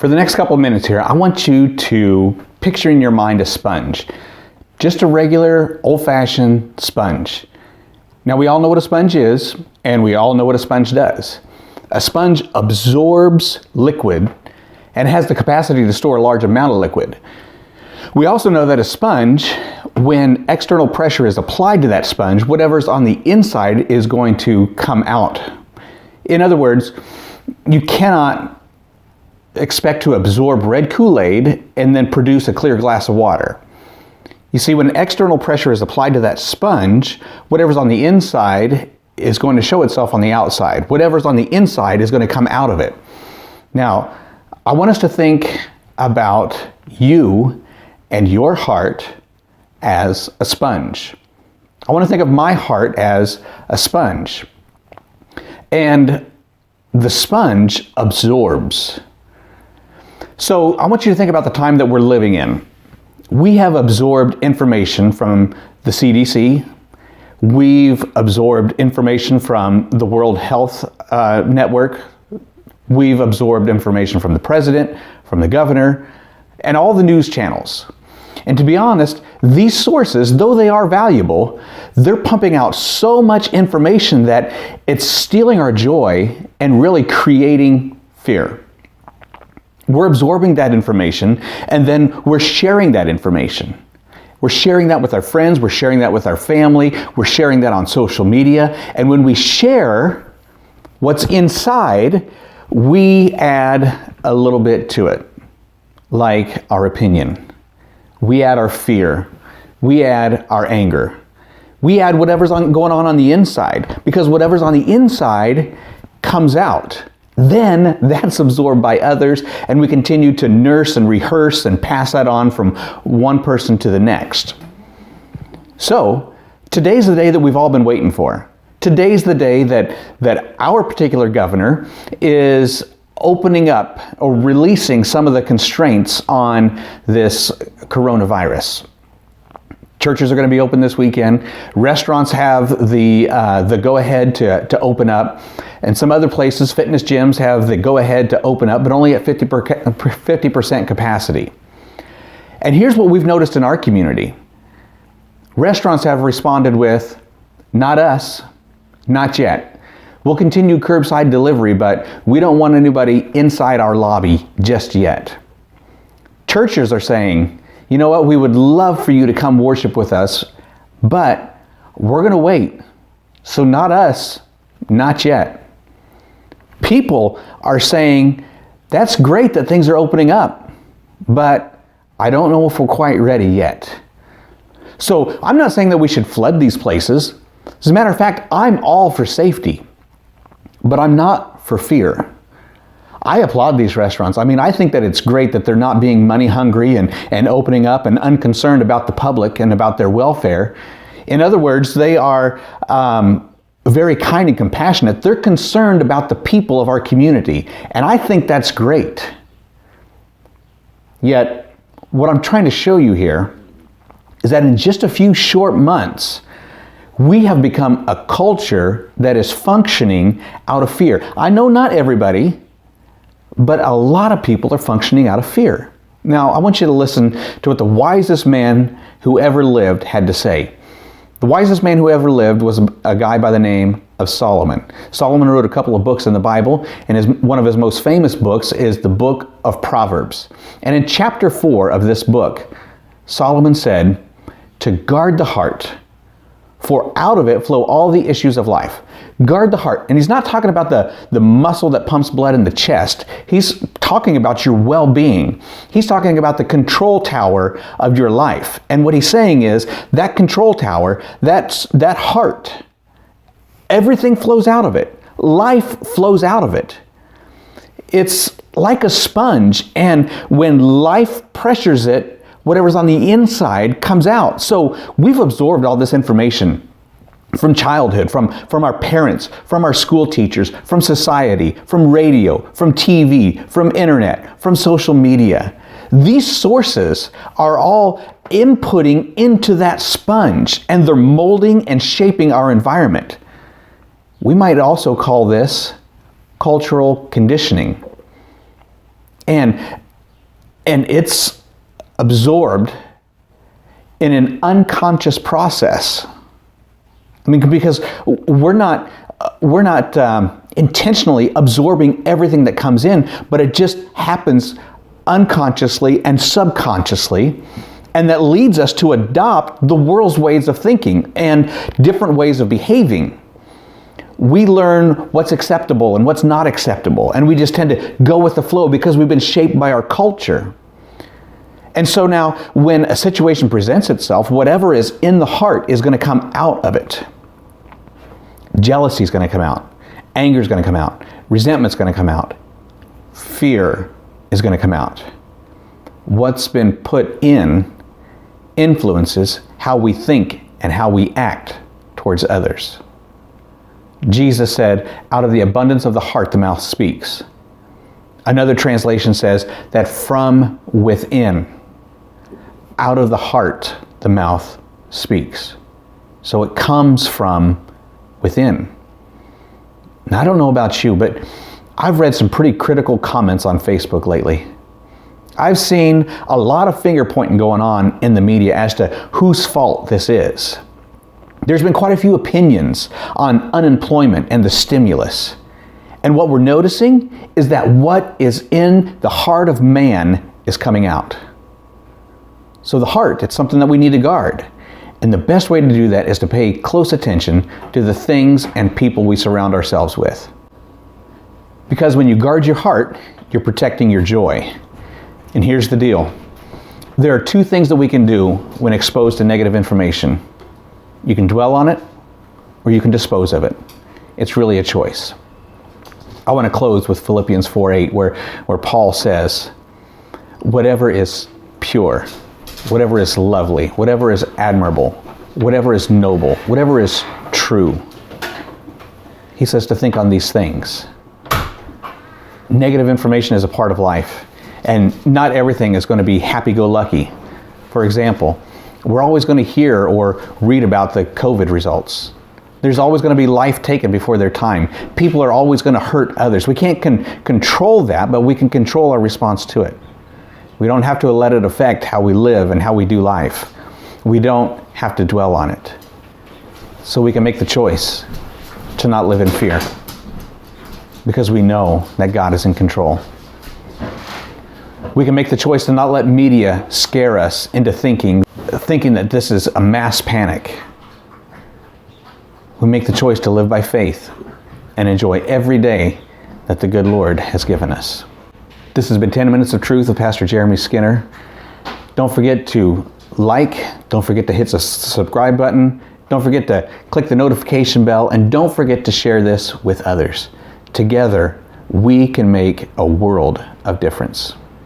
For the next couple of minutes here, I want you to picture in your mind a sponge. Just a regular old-fashioned sponge. Now we all know what a sponge is, and we all know what a sponge does. A sponge absorbs liquid and has the capacity to store a large amount of liquid. We also know that a sponge, when external pressure is applied to that sponge, whatever's on the inside is going to come out. In other words, you cannot expect to absorb red Kool-Aid and then produce a clear glass of water. You see, when external pressure is applied to that sponge, whatever's on the inside is going to show itself on the outside. Whatever's on the inside is going to come out of it. Now, I want us to think about you and your heart as a sponge. I want to think of my heart as a sponge. And the sponge absorbs. So I want you to think about the time that we're living in. We have absorbed information from the CDC. We've absorbed information from the World Health Network. We've absorbed information from the president, from the governor, and all the news channels. And to be honest, these sources, though they are valuable, they're pumping out so much information that it's stealing our joy and really creating fear. We're absorbing that information, and then we're sharing that information. We're sharing that with our friends, we're sharing that with our family, we're sharing that on social media, and when we share what's inside, we add a little bit to it, like our opinion. We add our fear. We add our anger. We add whatever's going on the inside, because whatever's on the inside comes out. Then that's absorbed by others, and we continue to nurse and rehearse and pass that on from one person to the next. So, today's the day that we've all been waiting for. Today's the day that our particular governor is opening up or releasing some of the constraints on this coronavirus. Churches are going to be open this weekend. Restaurants have the go-ahead to open up. And some other places, fitness gyms, have the go-ahead to open up, but only at 50% capacity. And here's what we've noticed in our community. Restaurants have responded with, not us, not yet. We'll continue curbside delivery, but we don't want anybody inside our lobby just yet. Churches are saying, you know what, we would love for you to come worship with us, but we're going to wait. So not us, not yet. People are saying, that's great that things are opening up, but I don't know if we're quite ready yet. So I'm not saying that we should flood these places. As a matter of fact, I'm all for safety, but I'm not for fear. I applaud these restaurants. I mean, I think that it's great that they're not being money hungry and opening up and unconcerned about the public and about their welfare. In other words, they are very kind and compassionate. They're concerned about the people of our community, and I think that's great. Yet, what I'm trying to show you here is that in just a few short months, we have become a culture that is functioning out of fear. I know not everybody, but a lot of people are functioning out of fear. Now, I want you to listen to what the wisest man who ever lived had to say. The wisest man who ever lived was a guy by the name of Solomon. Solomon wrote a couple of books in the Bible, and one of his most famous books is the book of Proverbs. And in chapter 4 of this book, Solomon said, to guard the heart, for out of it flow all the issues of life. Guard the heart. And he's not talking about the muscle that pumps blood in the chest. He's talking about your well-being. He's talking about the control tower of your life. And what he's saying is that control tower, that heart, everything flows out of it. Life flows out of it. It's like a sponge, and when life pressures it, whatever's on the inside comes out. So we've absorbed all this information from childhood, from our parents, from our school teachers, from society, from radio, from TV, from internet, from social media. These sources are all inputting into that sponge, and they're molding and shaping our environment. We might also call this cultural conditioning. And it's absorbed in an unconscious process. I mean, because we're not intentionally absorbing everything that comes in, but it just happens unconsciously and subconsciously, and that leads us to adopt the world's ways of thinking and different ways of behaving. We learn what's acceptable and what's not acceptable, and we just tend to go with the flow because we've been shaped by our culture. And so now, when a situation presents itself, whatever is in the heart is going to come out of it. Jealousy is going to come out. Anger is going to come out. Resentment is going to come out. Fear is going to come out. What's been put in influences how we think and how we act towards others. Jesus said, out of the abundance of the heart, the mouth speaks. Another translation says that from within, out of the heart, the mouth speaks. So it comes from within. Now, I don't know about you, but I've read some pretty critical comments on Facebook lately. I've seen a lot of finger pointing going on in the media as to whose fault this is. There's been quite a few opinions on unemployment and the stimulus. And what we're noticing is that what is in the heart of man is coming out. So the heart, it's something that we need to guard. And the best way to do that is to pay close attention to the things and people we surround ourselves with. Because when you guard your heart, you're protecting your joy. And here's the deal. There are two things that we can do when exposed to negative information. You can dwell on it, or you can dispose of it. It's really a choice. I want to close with Philippians 4:8, where Paul says, whatever is pure, whatever is lovely, whatever is admirable, whatever is noble, whatever is true, he says to think on these things. Negative information is a part of life, and not everything is going to be happy-go-lucky. For example, we're always going to hear or read about the COVID results. There's always going to be life taken before their time. People are always going to hurt others. We can't control that, but we can control our response to it. We don't have to let it affect how we live and how we do life. We don't have to dwell on it. So we can make the choice to not live in fear, because we know that God is in control. We can make the choice to not let media scare us into thinking that this is a mass panic. We make the choice to live by faith and enjoy every day that the good Lord has given us. This has been 10 Minutes of Truth with Pastor Jeremy Skinner. Don't forget to don't forget to hit the subscribe button, don't forget to click the notification bell, and don't forget to share this with others. Together, we can make a world of difference.